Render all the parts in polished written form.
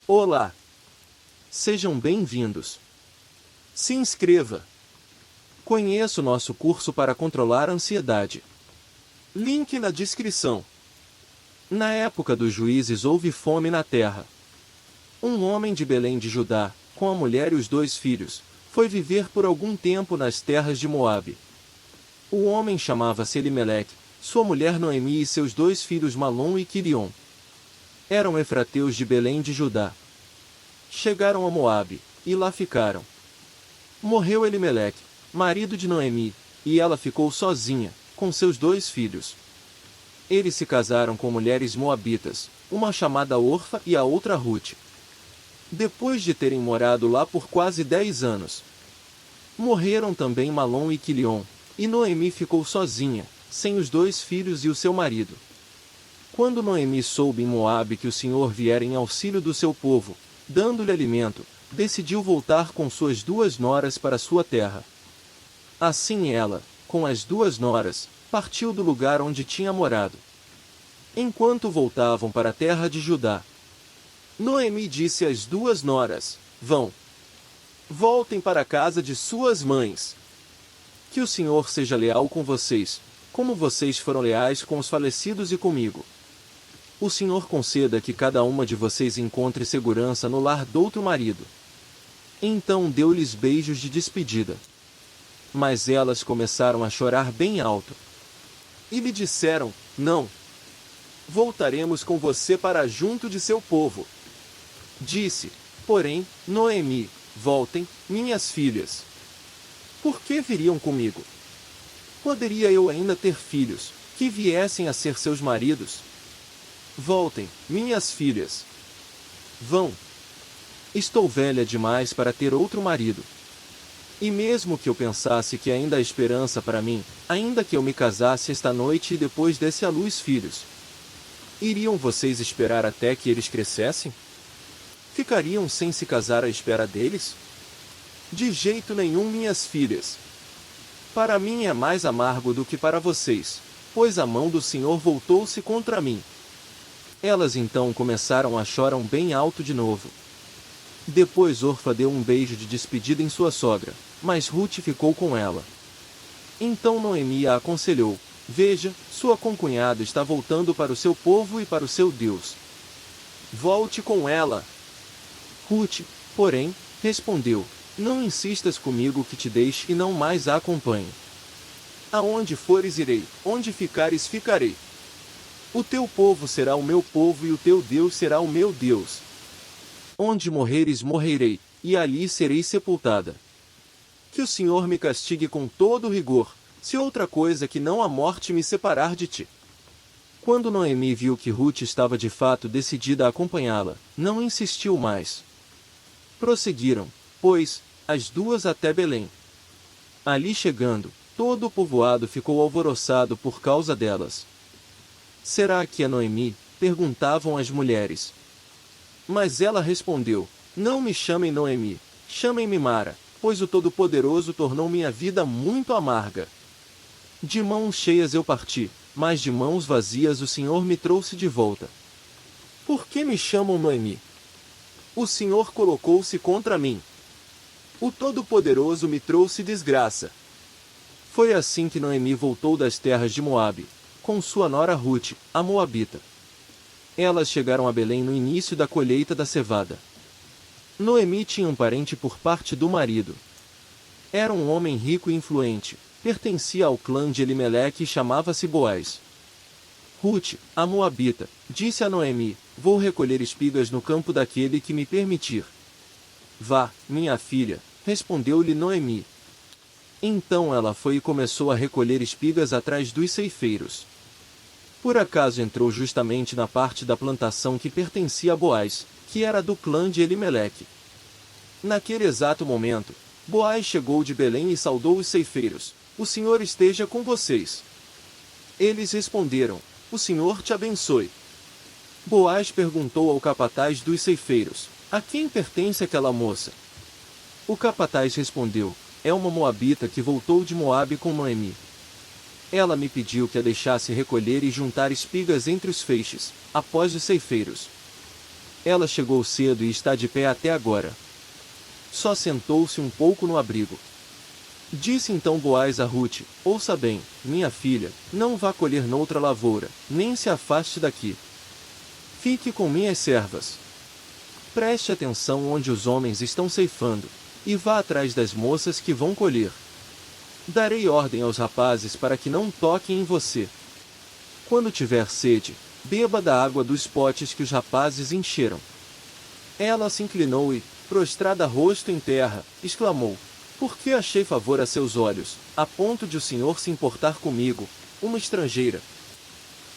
Olá! Sejam bem-vindos. Se inscreva. Conheça o nosso curso para controlar a ansiedade. Link na descrição. Na época dos juízes houve fome na terra. Um homem de Belém de Judá, com a mulher e os 2 filhos, foi viver por algum tempo nas terras de Moabe. O homem chamava-se Elimeleque, sua mulher Noemi e seus 2 filhos Malom e Quilion. Eram efrateus de Belém de Judá. Chegaram a Moabe, e lá ficaram. Morreu Elimeleque, marido de Noemi, e ela ficou sozinha, com seus 2 filhos. Eles se casaram com mulheres moabitas, uma chamada Orfa e a outra Rute. Depois de terem morado lá por quase 10 anos, morreram também Malom e Quilion, e Noemi ficou sozinha, sem os 2 filhos e o seu marido. Quando Noemi soube em Moabe que o Senhor viera em auxílio do seu povo, dando-lhe alimento, decidiu voltar com suas 2 noras para sua terra. Assim ela, com as 2 noras, partiu do lugar onde tinha morado. Enquanto voltavam para a terra de Judá, Noemi disse às 2 noras: Voltem para a casa de suas mães. Que o Senhor seja leal com vocês, como vocês foram leais com os falecidos e comigo. O Senhor conceda que cada uma de vocês encontre segurança no lar de outro marido. Então deu-lhes beijos de despedida. Mas elas começaram a chorar bem alto. E lhe disseram: Não. Voltaremos com você para junto de seu povo. Disse, porém, Noemi: Voltem, minhas filhas. Por que viriam comigo? Poderia eu ainda ter filhos, que viessem a ser seus maridos? Voltem, minhas filhas. Vão. Estou velha demais para ter outro marido. E mesmo que eu pensasse que ainda há esperança para mim, ainda que eu me casasse esta noite e depois desse à luz filhos, iriam vocês esperar até que eles crescessem? Ficariam sem se casar à espera deles? De jeito nenhum, minhas filhas. Para mim é mais amargo do que para vocês, pois a mão do Senhor voltou-se contra mim. Elas então começaram a chorar bem alto de novo. Depois Orfa deu um beijo de despedida em sua sogra, mas Rute ficou com ela. Então Noemi a aconselhou: Veja, sua concunhada está voltando para o seu povo e para o seu Deus. Volte com ela. Rute, porém, respondeu: Não insistas comigo que te deixe e não mais a acompanhe. Aonde fores irei, onde ficares ficarei. O teu povo será o meu povo e o teu Deus será o meu Deus. Onde morreres morrerei, e ali serei sepultada. Que o Senhor me castigue com todo rigor, se outra coisa que não a morte me separar de ti. Quando Noemi viu que Rute estava de fato decidida a acompanhá-la, não insistiu mais. Prosseguiram, pois, as 2 até Belém. Ali chegando, todo o povoado ficou alvoroçado por causa delas. Será que é Noemi? Perguntavam as mulheres. Mas ela respondeu: Não me chamem Noemi, chamem-me Mara, pois o Todo-Poderoso tornou minha vida muito amarga. De mãos cheias eu parti, mas de mãos vazias o Senhor me trouxe de volta. Por que me chamam Noemi? O Senhor colocou-se contra mim. O Todo-Poderoso me trouxe desgraça. Foi assim que Noemi voltou das terras de Moabe, com sua nora Rute, a Moabita. Elas chegaram a Belém no início da colheita da cevada. Noemi tinha um parente por parte do marido. Era um homem rico e influente, pertencia ao clã de Elimeleque e chamava-se Boaz. Rute, a Moabita, disse a Noemi: Vou recolher espigas no campo daquele que me permitir. Vá, minha filha, respondeu-lhe Noemi. Então ela foi e começou a recolher espigas atrás dos ceifeiros. Por acaso entrou justamente na parte da plantação que pertencia a Boaz, que era do clã de Elimeleque. Naquele exato momento, Boaz chegou de Belém e saudou os ceifeiros: O Senhor esteja com vocês. Eles responderam: O Senhor te abençoe. Boaz perguntou ao capataz dos ceifeiros: A quem pertence aquela moça? O capataz respondeu: É uma moabita que voltou de Moabe com Noemi. Ela me pediu que a deixasse recolher e juntar espigas entre os feixes, após os ceifeiros. Ela chegou cedo e está de pé até agora. Só sentou-se um pouco no abrigo. Disse então Boaz a Rute: ouça bem, minha filha, não vá colher noutra lavoura, nem se afaste daqui. Fique com minhas servas. Preste atenção onde os homens estão ceifando, e vá atrás das moças que vão colher. Darei ordem aos rapazes para que não toquem em você. Quando tiver sede, beba da água dos potes que os rapazes encheram. Ela se inclinou e, prostrada rosto em terra, exclamou: por que achei favor a seus olhos, a ponto de o senhor se importar comigo, uma estrangeira?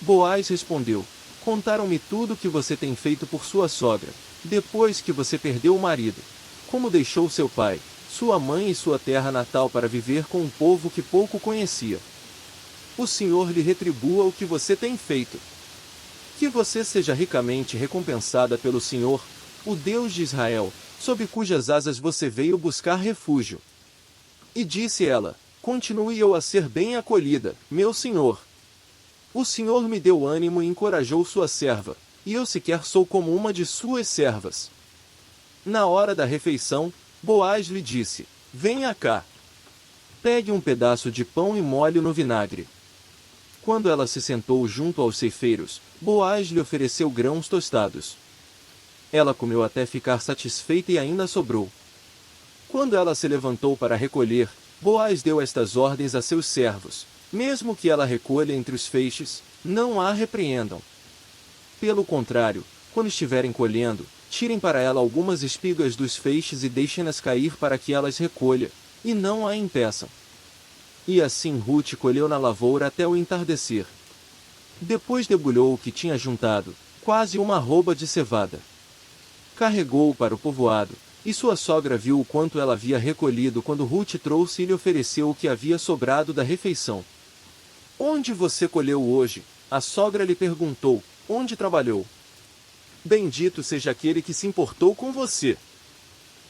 Boaz respondeu: contaram-me tudo o que você tem feito por sua sogra, depois que você perdeu o marido. Como deixou seu pai, sua mãe e sua terra natal para viver com um povo que pouco conhecia. O Senhor lhe retribua o que você tem feito. Que você seja ricamente recompensada pelo Senhor, o Deus de Israel, sob cujas asas você veio buscar refúgio. E disse ela: continue eu a ser bem acolhida, meu senhor. O Senhor me deu ânimo e encorajou sua serva, e eu sequer sou como uma de suas servas. Na hora da refeição, Boaz lhe disse: venha cá. Pegue um pedaço de pão e molhe-o no vinagre. Quando ela se sentou junto aos ceifeiros, Boaz lhe ofereceu grãos tostados. Ela comeu até ficar satisfeita e ainda sobrou. Quando ela se levantou para recolher, Boaz deu estas ordens a seus servos: mesmo que ela recolha entre os feixes, não a repreendam. Pelo contrário, quando estiverem colhendo, tirem para ela algumas espigas dos feixes e deixem-nas cair para que elas recolha, e não a impeçam. E assim Rute colheu na lavoura até o entardecer. Depois debulhou o que tinha juntado, quase uma arroba de cevada. Carregou-o para o povoado, e sua sogra viu o quanto ela havia recolhido quando Rute trouxe e lhe ofereceu o que havia sobrado da refeição. Onde você colheu hoje? A sogra lhe perguntou. Onde trabalhou? Bendito seja aquele que se importou com você.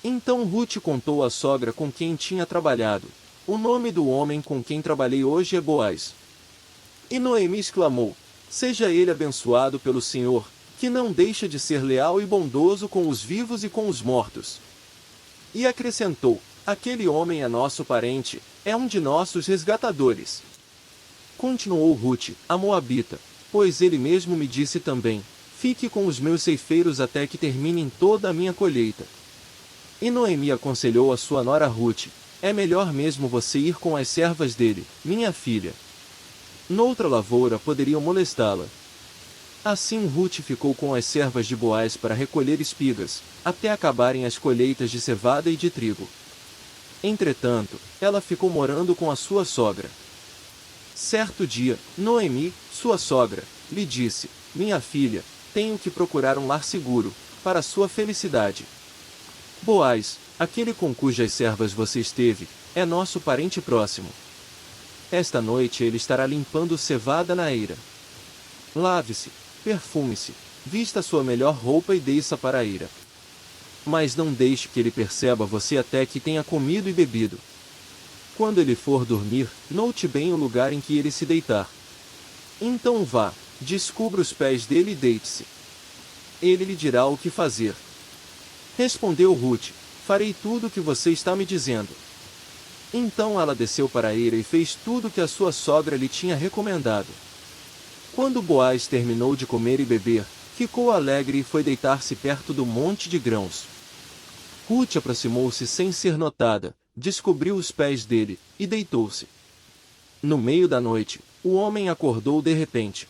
Então Rute contou à sogra com quem tinha trabalhado: o nome do homem com quem trabalhei hoje é Boaz. E Noemi exclamou: seja ele abençoado pelo Senhor, que não deixa de ser leal e bondoso com os vivos e com os mortos. E acrescentou: aquele homem é nosso parente, é um de nossos resgatadores. Continuou Rute, a moabita: pois ele mesmo me disse também: fique com os meus ceifeiros até que terminem toda a minha colheita. E Noemi aconselhou a sua nora Rute: é melhor mesmo você ir com as servas dele, minha filha. Noutra lavoura poderiam molestá-la. Assim Rute ficou com as servas de Boaz para recolher espigas, até acabarem as colheitas de cevada e de trigo. Entretanto, ela ficou morando com a sua sogra. Certo dia, Noemi, sua sogra, lhe disse: minha filha, tenho que procurar um lar seguro, para sua felicidade. Boaz, aquele com cujas servas você esteve, é nosso parente próximo. Esta noite ele estará limpando cevada na eira. Lave-se, perfume-se, vista sua melhor roupa e desça para a eira. Mas não deixe que ele perceba você até que tenha comido e bebido. Quando ele for dormir, note bem o lugar em que ele se deitar. Então vá, descubra os pés dele e deite-se. Ele lhe dirá o que fazer. Respondeu Rute: farei tudo o que você está me dizendo. Então ela desceu para a eira e fez tudo o que a sua sogra lhe tinha recomendado. Quando Boaz terminou de comer e beber, ficou alegre e foi deitar-se perto do monte de grãos. Rute aproximou-se sem ser notada, descobriu os pés dele, e deitou-se. No meio da noite, o homem acordou de repente.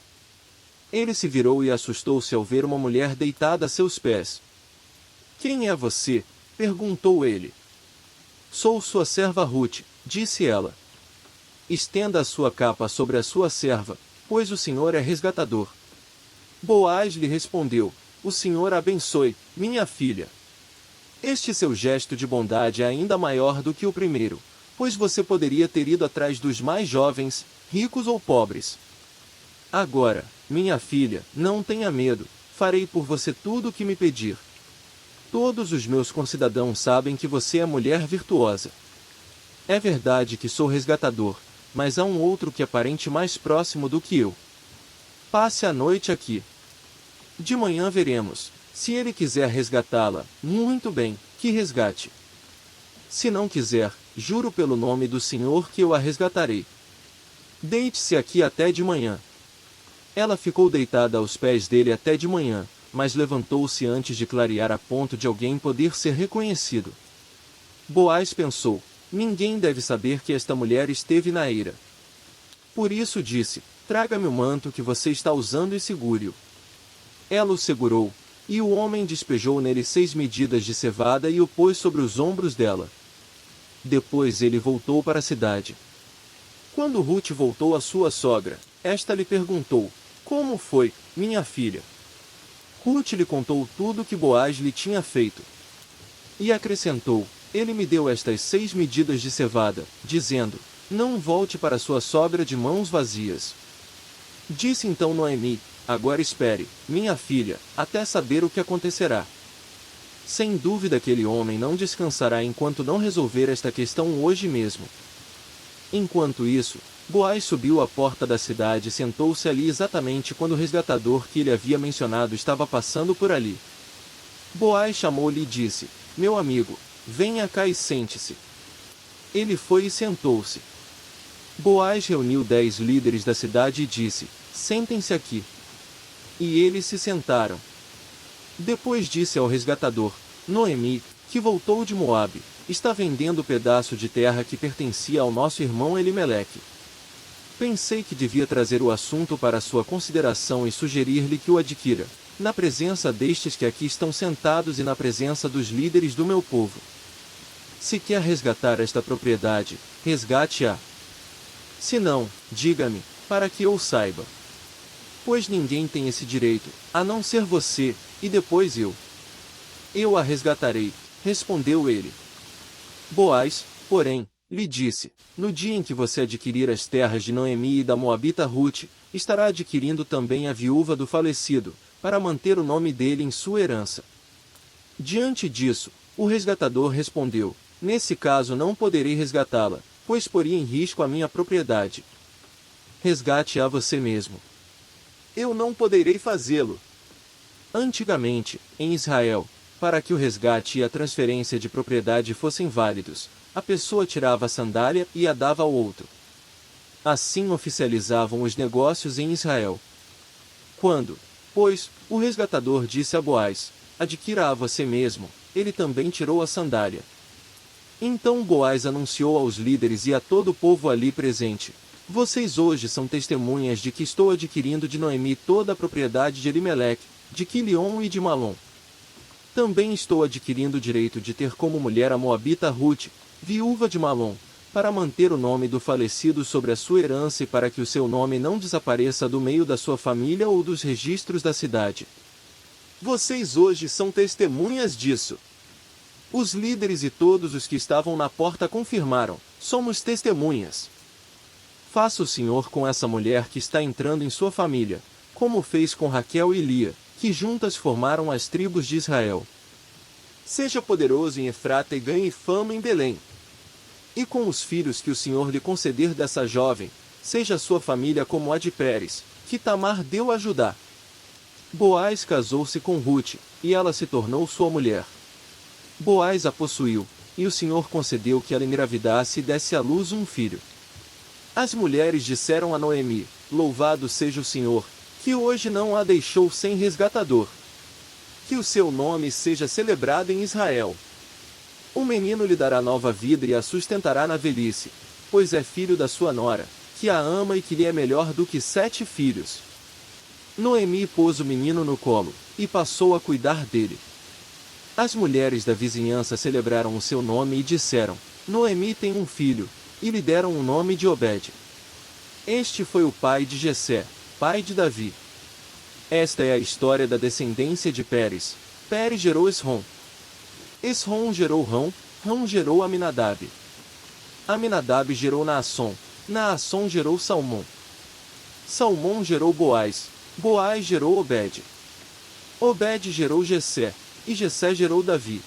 Ele se virou e assustou-se ao ver uma mulher deitada a seus pés. Quem é você? Perguntou ele. Sou sua serva Rute, disse ela. Estenda a sua capa sobre a sua serva, pois o Senhor é resgatador. Boaz lhe respondeu: o Senhor a abençoe, minha filha. Este seu gesto de bondade é ainda maior do que o primeiro, pois você poderia ter ido atrás dos mais jovens, ricos ou pobres. Agora, minha filha, não tenha medo, farei por você tudo o que me pedir. Todos os meus concidadãos sabem que você é mulher virtuosa. É verdade que sou resgatador, mas há um outro que é parente mais próximo do que eu. Passe a noite aqui. De manhã veremos, Se ele quiser resgatá-la, muito bem, que resgate. Se não quiser, juro pelo nome do Senhor que eu a resgatarei. Deite-se aqui até de manhã. Ela ficou deitada aos pés dele até de manhã, mas levantou-se antes de clarear a ponto de alguém poder ser reconhecido. Boaz pensou: ninguém deve saber que esta mulher esteve na eira. Por isso disse: traga-me o manto que você está usando e segure-o. Ela o segurou, e o homem despejou nele 6 medidas de cevada e o pôs sobre os ombros dela. Depois ele voltou para a cidade. Quando Rute voltou à sua sogra, esta lhe perguntou: como foi, minha filha? Rute lhe contou tudo que Boaz lhe tinha feito. E acrescentou: ele me deu estas 6 medidas de cevada, dizendo: não volte para sua sogra de mãos vazias. Disse então Noemi: agora espere, minha filha, até saber o que acontecerá. Sem dúvida aquele homem não descansará enquanto não resolver esta questão hoje mesmo. Enquanto isso, Boaz subiu à porta da cidade e sentou-se ali exatamente quando o resgatador que ele havia mencionado estava passando por ali. Boaz chamou-lhe e disse: meu amigo, venha cá e sente-se. Ele foi e sentou-se. Boaz reuniu 10 líderes da cidade e disse: sentem-se aqui. E eles se sentaram. Depois disse ao resgatador: Noemi, que voltou de Moabe, está vendendo o pedaço de terra que pertencia ao nosso irmão Elimeleque. Pensei que devia trazer o assunto para sua consideração e sugerir-lhe que o adquira, na presença destes que aqui estão sentados e na presença dos líderes do meu povo. Se quer resgatar esta propriedade, resgate-a. Se não, diga-me, para que eu saiba. Pois ninguém tem esse direito, a não ser você, e depois eu. Eu a resgatarei, respondeu ele. Boaz, porém, lhe disse: no dia em que você adquirir as terras de Noemi e da Moabita Rute, estará adquirindo também a viúva do falecido, para manter o nome dele em sua herança. Diante disso, o resgatador respondeu: nesse caso não poderei resgatá-la, pois poria em risco a minha propriedade. Resgate-a você mesmo. Eu não poderei fazê-lo. Antigamente, em Israel, para que o resgate e a transferência de propriedade fossem válidos, a pessoa tirava a sandália e a dava ao outro. Assim oficializavam os negócios em Israel. Quando, pois, o resgatador disse a Boaz: adquira a você mesmo, ele também tirou a sandália. Então Boaz anunciou aos líderes e a todo o povo ali presente: vocês hoje são testemunhas de que estou adquirindo de Noemi toda a propriedade de Elimeleque, de Quilion e de Malom. Também estou adquirindo o direito de ter como mulher a Moabita Rute, viúva de Malom, para manter o nome do falecido sobre a sua herança e para que o seu nome não desapareça do meio da sua família ou dos registros da cidade. Vocês hoje são testemunhas disso. Os líderes e todos os que estavam na porta confirmaram: somos testemunhas. Faça o Senhor com essa mulher que está entrando em sua família, como fez com Raquel e Lia, que juntas formaram as tribos de Israel. Seja poderoso em Efrata e ganhe fama em Belém. E com os filhos que o Senhor lhe conceder dessa jovem, seja sua família como a de Pérez, que Tamar deu a Judá. Boaz casou-se com Rute, e ela se tornou sua mulher. Boaz a possuiu, e o Senhor concedeu que ela engravidasse e desse à luz um filho. As mulheres disseram a Noemi: louvado seja o Senhor, que hoje não a deixou sem resgatador. Que o seu nome seja celebrado em Israel. O menino lhe dará nova vida e a sustentará na velhice, pois é filho da sua nora, que a ama e que lhe é melhor do que 7 filhos. Noemi pôs o menino no colo, e passou a cuidar dele. As mulheres da vizinhança celebraram o seu nome e disseram: Noemi tem um filho, e lhe deram o nome de Obed. Este foi o pai de Jessé, pai de Davi. Esta é a história da descendência de Pérez. Pérez gerou Esrom. Esrom gerou Rão, Rão gerou Aminadab. Aminadab gerou Naasson, Naasson gerou Salmão. Salmão gerou Boaz, Boaz gerou Obed. Obed gerou Jessé, e Jessé gerou Davi.